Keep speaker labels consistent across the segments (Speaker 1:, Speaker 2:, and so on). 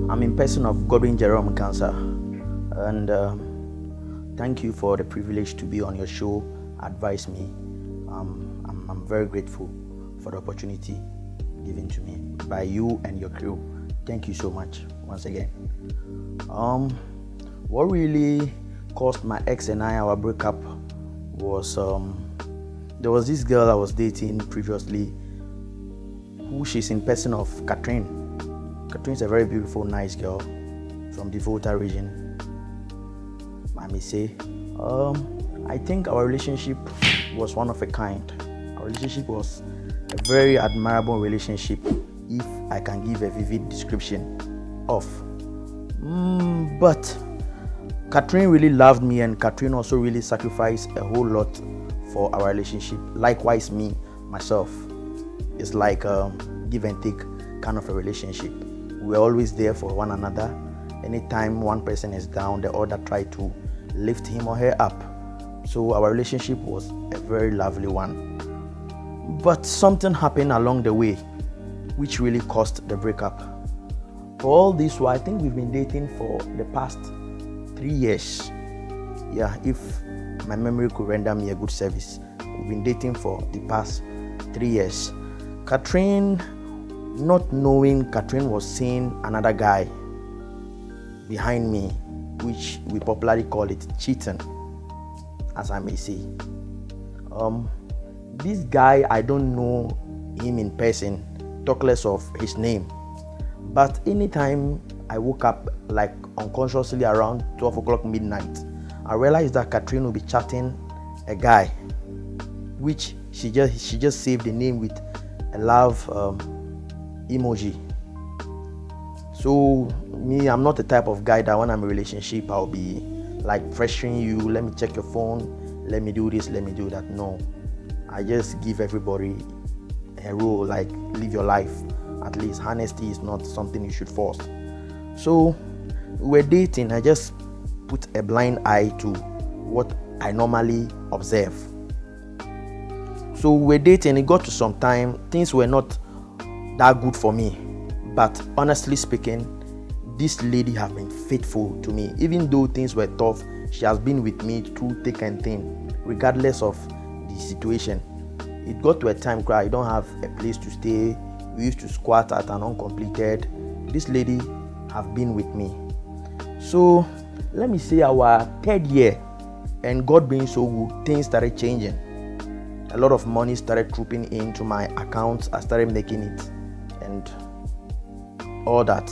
Speaker 1: I'm in person of Godwin Jerome Cancer, and thank you for the privilege to be on your show. Advise me. I'm very grateful for the opportunity given to me by you and your crew. Thank you so much once again. What really caused my ex and I our breakup was there was this girl I was dating previously, who she's in person of Catherine. Catherine's a very beautiful, nice girl from the Volta region, I may say. I think our relationship was one of a kind. Our relationship was a very admirable relationship, if I can give a vivid description of. But Catherine really loved me, and Catherine also really sacrificed a whole lot for our relationship. Likewise, myself. It's like a give and take kind of a relationship. We're always there for one another. Anytime one person is down, the other try to lift him or her up. So our relationship was a very lovely one. But something happened along the way which really caused the breakup. For all this while, I think we've been dating for the past 3 years. Yeah, if my memory could render me a good service. We've been dating for the past 3 years. Catherine, not knowing, Catherine was seeing another guy behind me, which we popularly call it cheating, as I may say. This guy, I don't know him in person, talk less of his name. But anytime I woke up, like unconsciously around 12 o'clock midnight, I realized that Catherine will be chatting a guy, which she just saved the name with a love emoji. So me, I'm not the type of guy that when I'm in a relationship, I'll be like pressuring you, let me check your phone, let me do this, let me do that. No, I just give everybody a rule, like live your life. At least honesty is not something you should force. So we're dating. I just put a blind eye to what I normally observe. So we're dating. It got to some time, things were not that good for me. But honestly speaking, this lady has been faithful to me. Even though things were tough, she has been with me through thick and thin, regardless of the situation. It got to a time where I don't have a place to stay. We used to squat at an uncompleted. This lady have been with me. So let me say our 3rd year, and God being so good, things started changing. A lot of money started trooping into my account. I started making it and all that.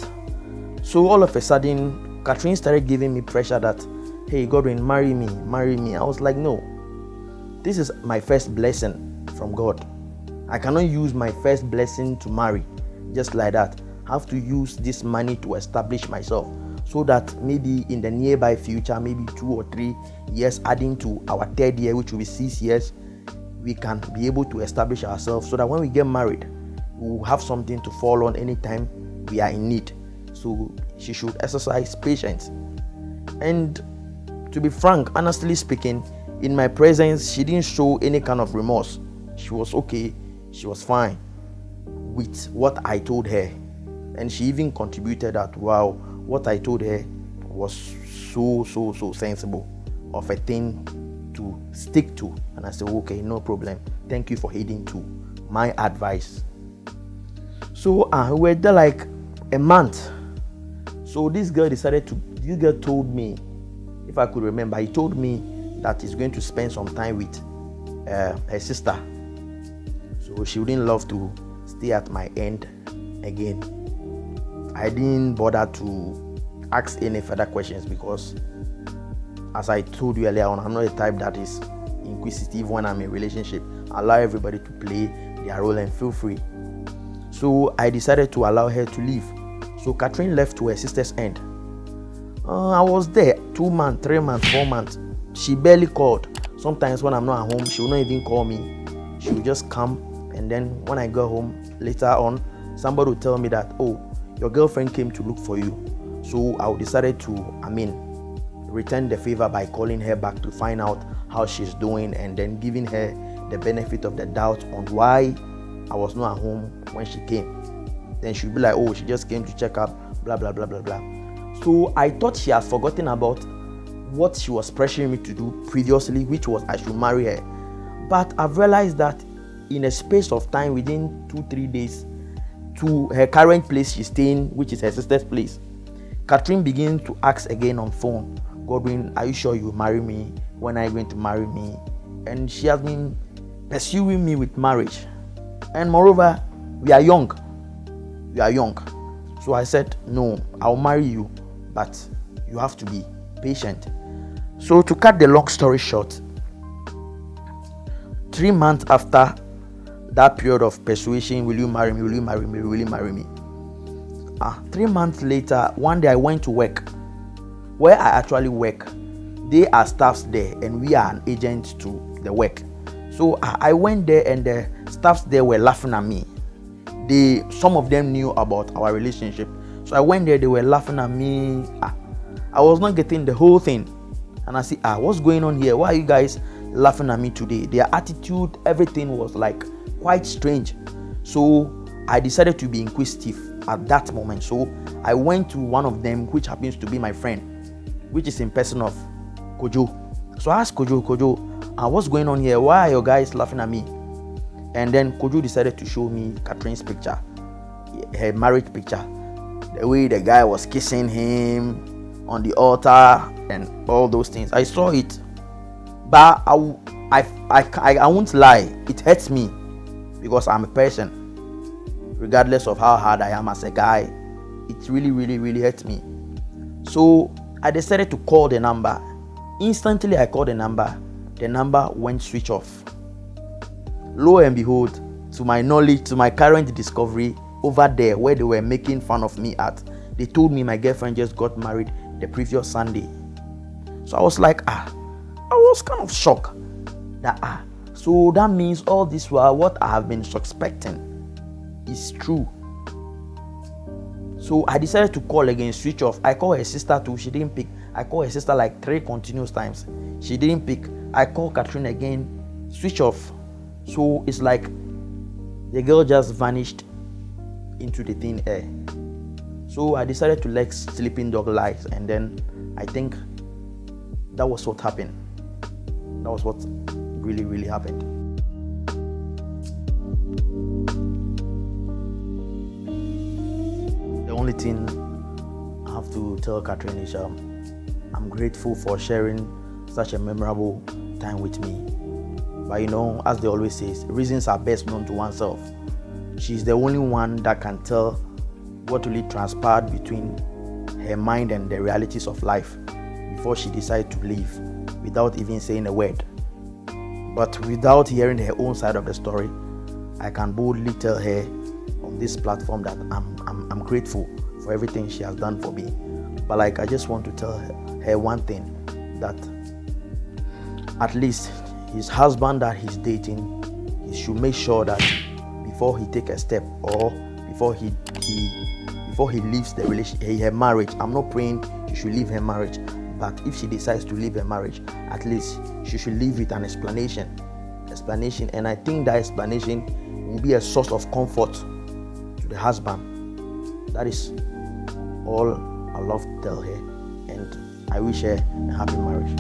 Speaker 1: So all of a sudden, Catherine started giving me pressure that, hey, Godwin, marry me, marry me. I was like, no, this is my first blessing from God. I cannot use my first blessing to marry just like that. I have to use this money to establish myself, so that maybe in the nearby future, maybe 2 or 3 years, adding to our 3rd year, which will be 6 years, we can be able to establish ourselves, so that when we get married, we will have something to fall on anytime we are in need. So she should exercise patience. And to be frank, honestly speaking, in my presence, she didn't show any kind of remorse. She was okay. She was fine with what I told her. And she even contributed that, wow, what I told her was so sensible of a thing to stick to. And I said, okay, no problem. Thank you for heeding to my advice. So we were there like a month. So this girl told me, if I could remember, he told me that he's going to spend some time with her sister. So she wouldn't love to stay at my end again. I didn't bother to ask any further questions because, as I told you earlier on, I'm not the type that is inquisitive when I'm in a relationship. I allow everybody to play their role and feel free. So I decided to allow her to leave. So Catherine left to her sister's end. I was there 2 months, 3 months, 4 months. She barely called. Sometimes when I'm not at home, she will not even call me. She will just come, and then when I go home later on, somebody will tell me that, oh, your girlfriend came to look for you. So I decided to, return the favor by calling her back to find out how she's doing, and then giving her the benefit of the doubt on why I was not at home when she came. Then she'll be like, oh, she just came to check up, blah, blah, blah, blah, blah. So I thought she had forgotten about what she was pressuring me to do previously, which was I should marry her. But I've realized that in a space of time, within 2-3 days, to her current place she's staying, which is her sister's place, Catherine began to ask again on phone, Godwin, are you sure you will marry me? When are you going to marry me? And she has been pursuing me with marriage. And moreover, we are young. So I said, no, I'll marry you, but you have to be patient. So to cut the long story short, 3 months after that period of persuasion, will you marry me? Will you marry me? Will you marry me? 3 months later, one day I went to work. Where I actually work, they are staffs there and we are an agent to the work. So I went there and the staffs there were laughing at me. Some of them knew about our relationship. So I went there, they were laughing at me. I was not getting the whole thing. And I said, what's going on here? Why are you guys laughing at me today? Their attitude, everything was like quite strange. So I decided to be inquisitive at that moment. So I went to one of them, which happens to be my friend, which is in person of Kojo. So I asked Kojo, what's going on here? Why are your guys laughing at me? And then Kojo decided to show me Catherine's picture, her marriage picture, the way the guy was kissing him on the altar and all those things. I saw it, but I won't lie, it hurts me because I'm a person. Regardless of how hard I am as a guy, it really, really, really hurts me. So I decided to call the number. Instantly, I called the number went switch off. Lo and behold, to my knowledge, to my current discovery, over there where they were making fun of me at, they told me my girlfriend just got married the previous Sunday. So I was like, I was kind of shocked that so that means all this while what I have been suspecting is true. So I decided to call again, switch off. I called her sister too, she didn't pick. I called her sister like 3 continuous times, she didn't pick. I called Catherine again, switch off. So it's like the girl just vanished into the thin air. So I decided to let sleeping dog lie, and then I think that was what happened. That was what really, really happened. The only thing I have to tell Catherine is I'm grateful for sharing such a memorable time with me. But as they always say, reasons are best known to oneself. She's the only one that can tell what really transpired between her mind and the realities of life before she decided to leave without even saying a word. But without hearing her own side of the story, I can boldly tell her on this platform that I'm grateful for everything she has done for me. But I just want to tell her one thing, that at least his husband that he's dating, he should make sure that before he take a step or before he leaves the relationship, her marriage, I'm not praying she should leave her marriage, but if she decides to leave her marriage, at least she should leave with an explanation, and I think that explanation will be a source of comfort to the husband. That is all I love to tell her, and I wish her a happy marriage.